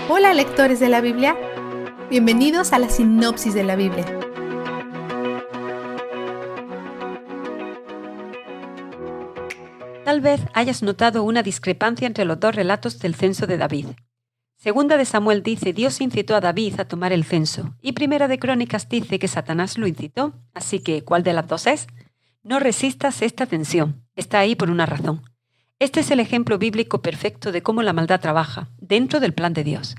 Hola lectores de la Biblia, bienvenidos a la sinopsis de la Biblia. Tal vez hayas notado una discrepancia entre los dos relatos del censo de David. Segunda de Samuel dice Dios incitó a David a tomar el censo y Primera de Crónicas dice que Satanás lo incitó, así que ¿cuál de las dos es? No resistas esta tensión, está ahí por una razón. Este es el ejemplo bíblico perfecto de cómo la maldad trabaja, dentro del plan de Dios.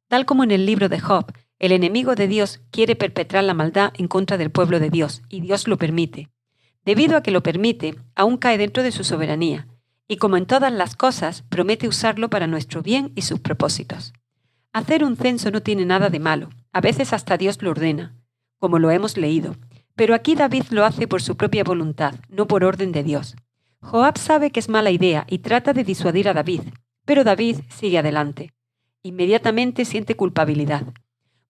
Tal como en el libro de Job, el enemigo de Dios quiere perpetrar la maldad en contra del pueblo de Dios, y Dios lo permite. Debido a que lo permite, aún cae dentro de su soberanía, y como en todas las cosas, promete usarlo para nuestro bien y sus propósitos. Hacer un censo no tiene nada de malo, a veces hasta Dios lo ordena, como lo hemos leído, pero aquí David lo hace por su propia voluntad, no por orden de Dios. Joab sabe que es mala idea y trata de disuadir a David, pero David sigue adelante. Inmediatamente siente culpabilidad.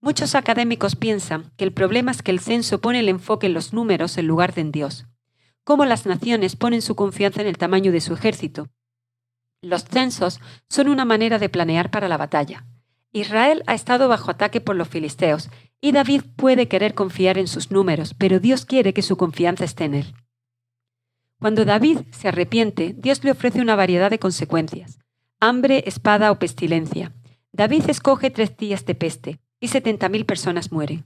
Muchos académicos piensan que el problema es que el censo pone el enfoque en los números en lugar de en Dios. Cómo las naciones ponen su confianza en el tamaño de su ejército. Los censos son una manera de planear para la batalla. Israel ha estado bajo ataque por los filisteos y David puede querer confiar en sus números, pero Dios quiere que su confianza esté en él. Cuando David se arrepiente, Dios le ofrece una variedad de consecuencias: hambre, espada o pestilencia. David escoge 3 días de peste y 70.000 personas mueren.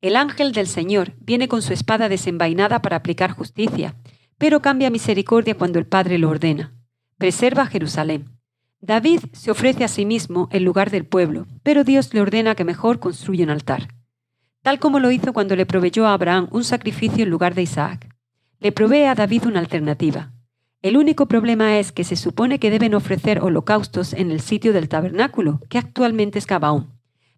El ángel del Señor viene con su espada desenvainada para aplicar justicia, pero cambia misericordia cuando el Padre lo ordena. Preserva Jerusalén. David se ofrece a sí mismo en lugar del pueblo, pero Dios le ordena que mejor construya un altar. Tal como lo hizo cuando le proveyó a Abraham un sacrificio en lugar de Isaac. Le provee a David una alternativa. El único problema es que se supone que deben ofrecer holocaustos en el sitio del tabernáculo, que actualmente es Gabaón.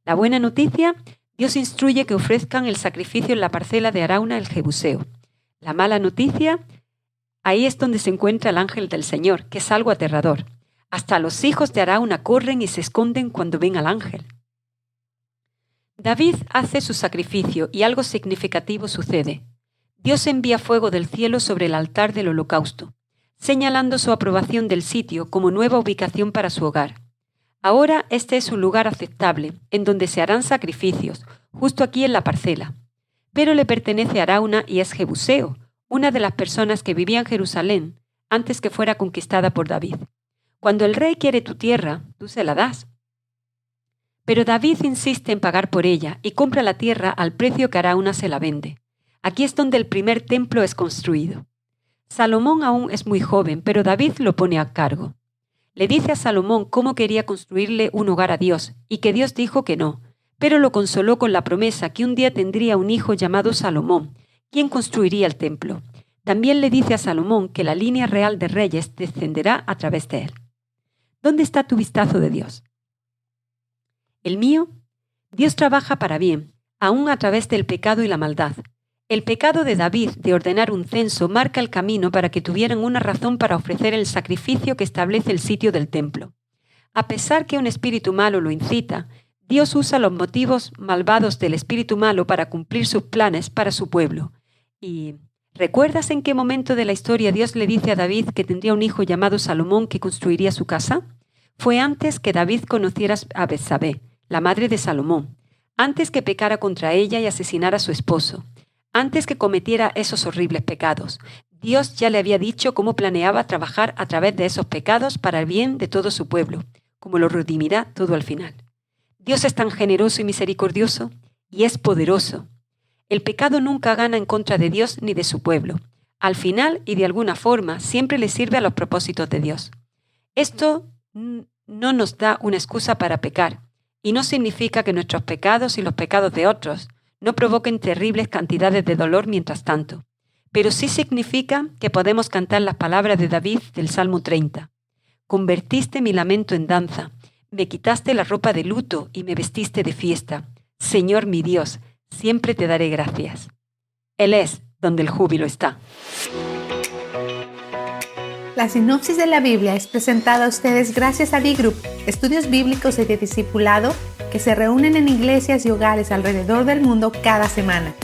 La buena noticia: Dios instruye que ofrezcan el sacrificio en la parcela de Arauna el Jebuseo. La mala noticia: ahí es donde se encuentra el ángel del Señor, que es algo aterrador. Hasta los hijos de Arauna corren y se esconden cuando ven al ángel. David hace su sacrificio y algo significativo sucede. Dios envía fuego del cielo sobre el altar del holocausto, señalando su aprobación del sitio como nueva ubicación para su hogar. Ahora este es un lugar aceptable, en donde se harán sacrificios, justo aquí en la parcela. Pero le pertenece a Arauna y es Jebuseo, una de las personas que vivía en Jerusalén antes que fuera conquistada por David. Cuando el rey quiere tu tierra, tú se la das. Pero David insiste en pagar por ella y compra la tierra al precio que Arauna se la vende. Aquí es donde el primer templo es construido. Salomón aún es muy joven, pero David lo pone a cargo. Le dice a Salomón cómo quería construirle un hogar a Dios y que Dios dijo que no, pero lo consoló con la promesa que un día tendría un hijo llamado Salomón, quien construiría el templo. También le dice a Salomón que la línea real de reyes descenderá a través de él. ¿Dónde está tu vistazo de Dios? ¿El mío? Dios trabaja para bien, aún a través del pecado y la maldad. El pecado de David de ordenar un censo marca el camino para que tuvieran una razón para ofrecer el sacrificio que establece el sitio del templo. A pesar que un espíritu malo lo incita, Dios usa los motivos malvados del espíritu malo para cumplir sus planes para su pueblo. ¿Y recuerdas en qué momento de la historia Dios le dice a David que tendría un hijo llamado Salomón que construiría su casa? Fue antes que David conociera a Betsabé, la madre de Salomón, antes que pecara contra ella y asesinara a su esposo. Antes que cometiera esos horribles pecados, Dios ya le había dicho cómo planeaba trabajar a través de esos pecados para el bien de todo su pueblo, como lo redimirá todo al final. Dios es tan generoso y misericordioso y es poderoso. El pecado nunca gana en contra de Dios ni de su pueblo. Al final y de alguna forma siempre le sirve a los propósitos de Dios. Esto no nos da una excusa para pecar y no significa que nuestros pecados y los pecados de otros no provoquen terribles cantidades de dolor mientras tanto, pero sí significa que podemos cantar las palabras de David del Salmo 30. Convertiste mi lamento en danza, me quitaste la ropa de luto y me vestiste de fiesta. Señor mi Dios, siempre te daré gracias. Él es donde el júbilo está. La sinopsis de la Biblia es presentada a ustedes gracias a D-Group, estudios bíblicos y de discipulado que se reúnen en iglesias y hogares alrededor del mundo cada semana.